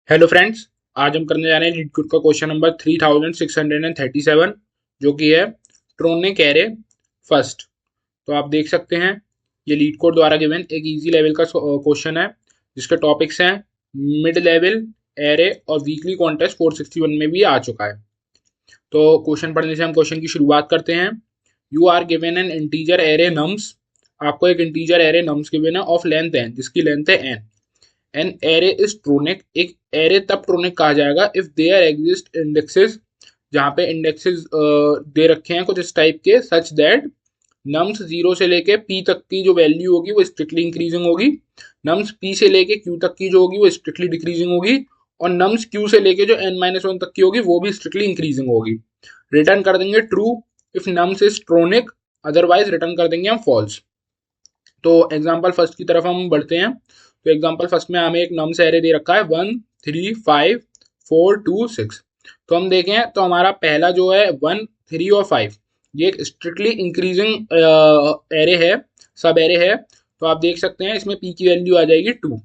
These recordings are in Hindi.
Hello friends. आज हम करने जा रहे हैं लीड कोड का क्वेश्चन नंबर 3637 जो कि है ट्रोनिक एरे फर्स्ट। तो आप देख सकते हैं ये लीड कोड द्वारा गिवन एक इजी लेवल का क्वेश्चन है जिसके टॉपिक्स हैं मिड लेवल एरे और वीकली कॉन्टेस्ट 461 में भी आ चुका है। तो क्वेश्चन पढ़ने से हम क्वेश्चन की शुरुआत करते हैं। You are given an integer array nums. आपको एक इंटीजर एरे नम्स गिवन है ऑफ लेंथ एन, जिसकी लेंथ है N. An array is trionic. एक एरे तब ट्रोनिक कहा जाएगा इफ देयर एग्जिस्ट इंडेक्सेस, जहाँ पे इंडेक्सेस दे रखे हैं कुछ इस टाइप के, सच दैट नम्स जीरो से लेके पी तक की जो वैल्यू होगी वो स्ट्रिक्टली इंक्रीजिंग होगी, नम्स पी से लेके क्यू तक की जो होगी वो स्ट्रिक्टली डिक्रीजिंग होगी, और नम्स क्यू से लेके जो एन माइनस वन तक की होगी वो भी स्ट्रिक्टली इंक्रीजिंग होगी। रिटर्न कर देंगे true if nums is trionic, otherwise return कर देंगे हम फॉल्स। तो एग्जाम्पल फर्स्ट की तरफ हम बढ़ते हैं। तो एग्जाम्पल फर्स्ट में हमें एक नम्स एरे दे रखा है 1 3 5 4 2 6। तो हम देखें तो हमारा पहला जो है 1 3 और 5, ये एक स्ट्रिक्टली इंक्रीजिंग एरे है, सब एरे है। तो आप देख सकते हैं इसमें पी की वैल्यू आ जाएगी 2।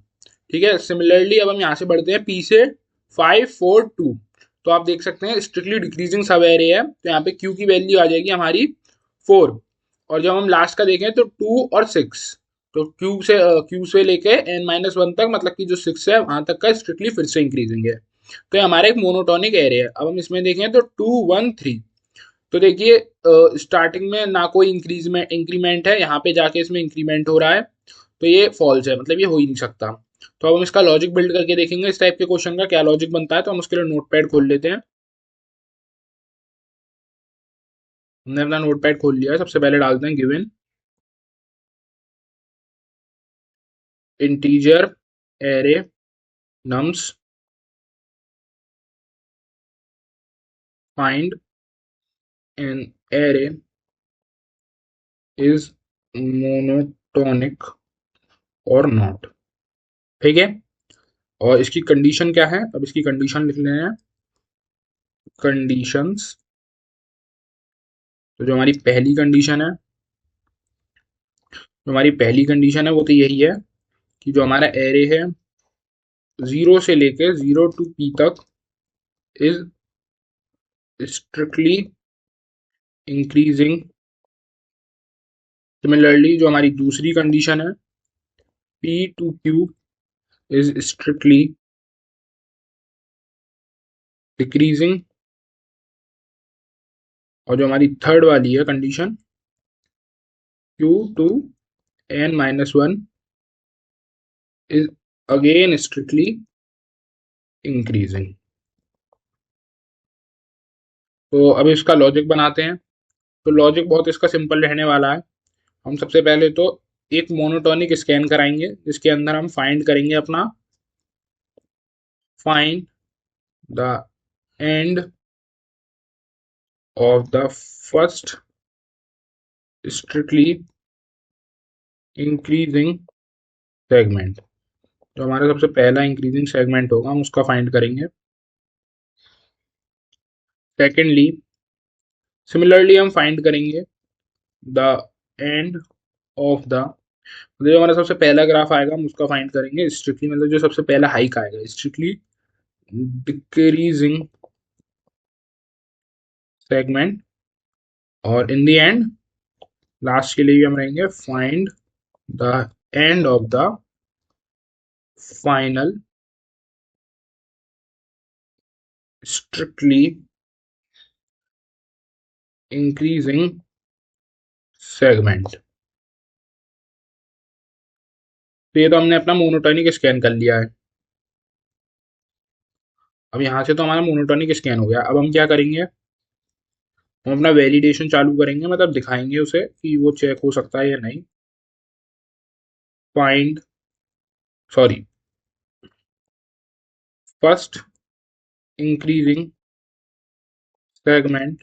ठीक है, सिमिलरली अब हम यहाँ से बढ़ते हैं पी से 5 4 2। तो आप देख सकते हैं स्ट्रिक्टली डिक्रीजिंग सब एरे है, तो यहाँ पे क्यू की वैल्यू आ जाएगी हमारी 4। और जब हम लास्ट का देखें तो 2 और 6, तो क्यू से लेके एन माइनस वन तक, मतलब कि जो 6 है वहां तक का स्ट्रिक्टली फिर से इंक्रीजिंग है। तो ये हमारा एक मोनोटोनिक एरे है। अब हम इसमें देखें तो 2 1 3। तो देखिए स्टार्टिंग में ना कोई इंक्रीमेंट है, यहाँ पे जाके इसमें इंक्रीमेंट हो रहा है, तो ये फॉल्स है, मतलब ये हो ही नहीं सकता। तो अब हम इसका लॉजिक बिल्ड करके देखेंगे इस टाइप के क्वेश्चन का क्या लॉजिक बनता है। तो हम उसके लिए नोटपैड खोल लेते हैं। हमने अपना नोटपैड खोल लिया है। सबसे पहले डालते हैं given integer array nums, find an array is monotonic or not। ठीक है, और इसकी कंडीशन क्या है, अब इसकी कंडीशन लिख लेना है। कंडीशंस, तो जो हमारी पहली कंडीशन है, वो तो यही है कि जो हमारा एरे है 0 से लेके 0 to P तक इज स्ट्रिक्टली इंक्रीजिंग। सिमिलरली जो हमारी दूसरी कंडीशन है P to Q is strictly decreasing. और जो हमारी थर्ड वाली है condition Q to n-1 is again strictly increasing। तो अब इसका लॉजिक बनाते हैं। तो लॉजिक बहुत इसका सिंपल रहने वाला है। हम सबसे पहले तो एक मोनोटोनिक स्कैन कराएंगे जिसके अंदर हम फाइंड करेंगे अपना find the end of the first strictly increasing segment. जो हमारा सबसे पहला इंक्रीजिंग सेगमेंट होगा हम उसका फाइंड करेंगे। सेकेंडली सिमिलरली हम फाइंड करेंगे द एंड ऑफ द, जो हमारा सबसे पहला ग्राफ आएगा हम उसका फाइंड करेंगे स्ट्रिक्टली, मतलब जो सबसे पहला हाइक आएगा स्ट्रिक्टली डिक्रीजिंग सेगमेंट। और इन द एंड लास्ट के लिए भी हम रहेंगे find the end of the final strictly increasing segment. तो ये तो हमने अपना मोनोटोनिक स्कैन कर लिया है। अब यहाँ से तो हमारा मोनोटोनिक स्कैन हो गया। अब हम क्या करेंगे, हम अपना वैलिडेशन चालू करेंगे, मतलब दिखाएंगे उसे कि वो चेक हो सकता है या नहीं। Find, sorry, first increasing segment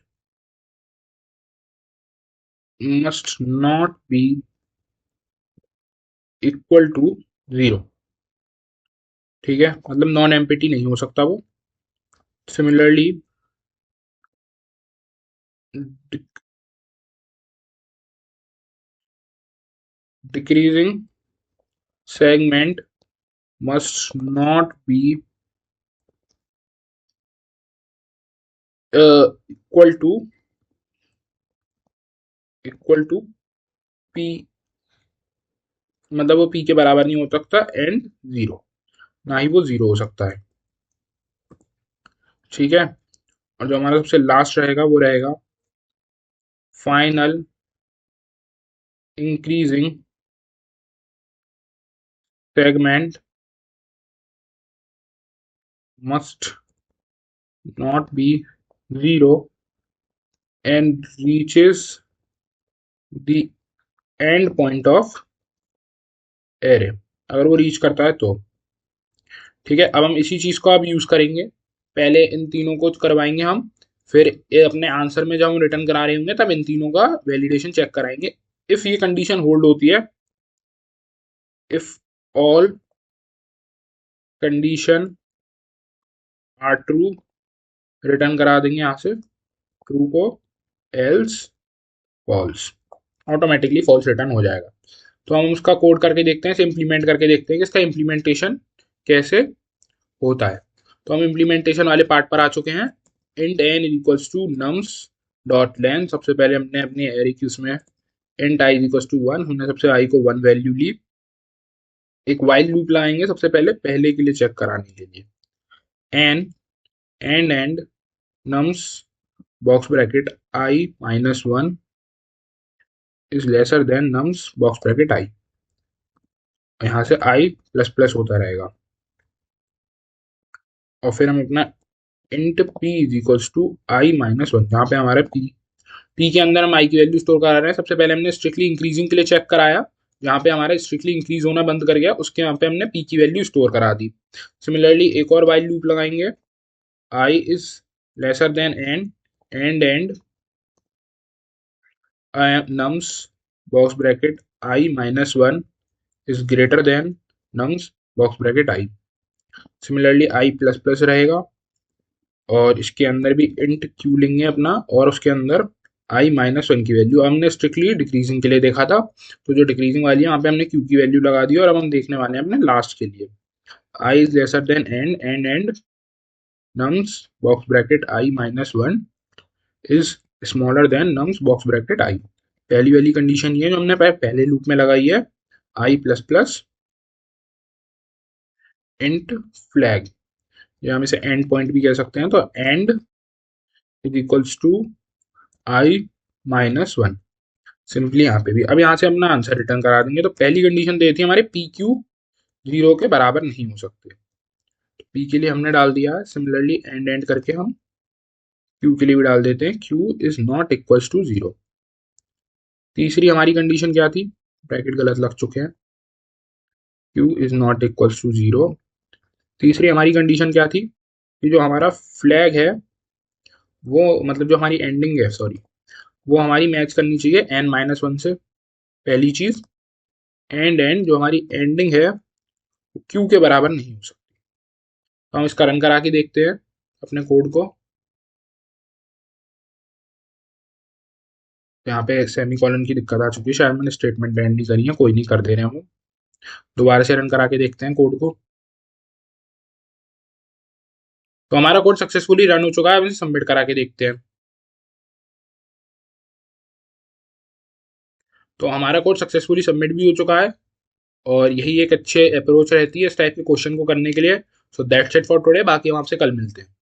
must not be equal to 0। ठीक है, मतलब नॉन एम्पिटी नहीं हो सकता वो। Similarly decreasing segment must not be equal to P, मतलब वो पी के बराबर नहीं हो सकता, एंड जीरो, ना ही वो जीरो हो सकता है। ठीक है। और जो हमारा सबसे लास्ट रहेगा वो रहेगा final increasing segment must not be zero and reaches the end point of array, अगर वो रीच करता है तो। ठीक है, अब हम इसी चीज को अब यूज करेंगे। पहले इन तीनों को करवाएंगे हम, फिर ये अपने आंसर में जब हम रिटर्न करा रहे होंगे तब इन तीनों का वैलिडेशन चेक कराएंगे। इफ ये कंडीशन होल्ड होती है, if all condition are true, return करा देंगे यहाँ से ट्रू को, else false, automatically false return हो जाएगा। तो हम उसका कोड करके देखते हैं, इसे इम्प्लीमेंट करके देखते हैं कि इसका इम्प्लीमेंटेशन कैसे होता है। तो हम इम्प्लीमेंटेशन वाले पार्ट पर आ चुके हैं। Int n equals to nums dot len, सबसे पहले हमने अपने एरे की उसमें int i equals to one, हमने सबसे आई को वन वैल्यू ली। एक वाइल लूप लगाएंगे सबसे पहले, पहले के लिए चेक कराने के लिए। N and nums box bracket i minus one is lesser than nums box bracket i, यहाँ से आई प्लस प्लस होता रहेगा। और फिर हम अपना int P is equals to i minus one, यहाँ पे हमारा पी के अंदर हम आई की वैल्यू स्टोर करा रहे हैं। सबसे पहले हमने स्ट्रिक्टली इंक्रीजिंग के लिए चेक कराया, जहाँ पे हमारा स्ट्रिक्टली इंक्रीज होना बंद कर गया, उसके यहाँ पे हमने पी की वैल्यू स्टोर करा दी। सिमिलरली एक और वाइल लूप लगाएंगे, i is lesser than and nums box bracket i minus one is greater than nums box bracket i. Similarly i plus plus रहेगा, और इसके अंदर भी इंट क्यू लेंगे अपना, और उसके अंदर आई माइनस वन की वैल्यू हमने स्ट्रिक्टली डिक्रीजिंग के लिए देखा था, तो जो डिक्रीजिंग वाली है वहाँ पे हमने क्यू की वैल्यू लगा दी। और अब हम देखने वाले हैं अपने लास्ट के लिए, i is lesser than and nums box bracket i minus one is smaller than nums box bracket i. पहली वाली कंडीशन ये जो हमने पहले लूप में लगाई है, आई प्लस प्लस इंट फ्लैग, या हम इसे एंड पॉइंट भी कह सकते हैं, तो end is equals to i minus one. Simply यहाँ पे भी अब यहाँ से अपना आंसर रिटर्न करा देंगे। तो पहली कंडीशन देती है हमारे पी क्यू जीरो के बराबर नहीं हो सकते, पी के लिए हमने डाल दिया है। सिमिलरली एंड करके हम क्यू के लिए भी डाल देते हैं, Q is not equals to zero. तीसरी हमारी कंडीशन क्या थी, ब्रैकेट गलत लग चुके हैं, Q is not equals to zero. तीसरी हमारी कंडीशन क्या थी कि जो हमारा फ्लैग है वो, मतलब जो हमारी एंडिंग है, सॉरी, वो हमारी मैच करनी चाहिए एन माइनस वन से, पहली चीज। एंड जो हमारी एंडिंग है क्यू के बराबर नहीं हो सकती। तो हम इसका रन करा के देखते हैं अपने कोड को। यहाँ पे सेमी कॉलन की दिक्कत आ चुकी है, शायद मैंने स्टेटमेंट एंड नहीं करी है, कोई नहीं, कर दे रहे हैं हम। दोबारा से रन करा के देखते हैं कोड को। तो हमारा कोड सक्सेसफुली रन हो चुका है, अब इसे सबमिट करा के देखते हैं। तो हमारा कोड सक्सेसफुली सबमिट भी हो चुका है, और यही एक अच्छे अप्रोच रहती है इस टाइप के क्वेश्चन को करने के लिए। So that's it for today, बाकी हम आपसे कल मिलते हैं।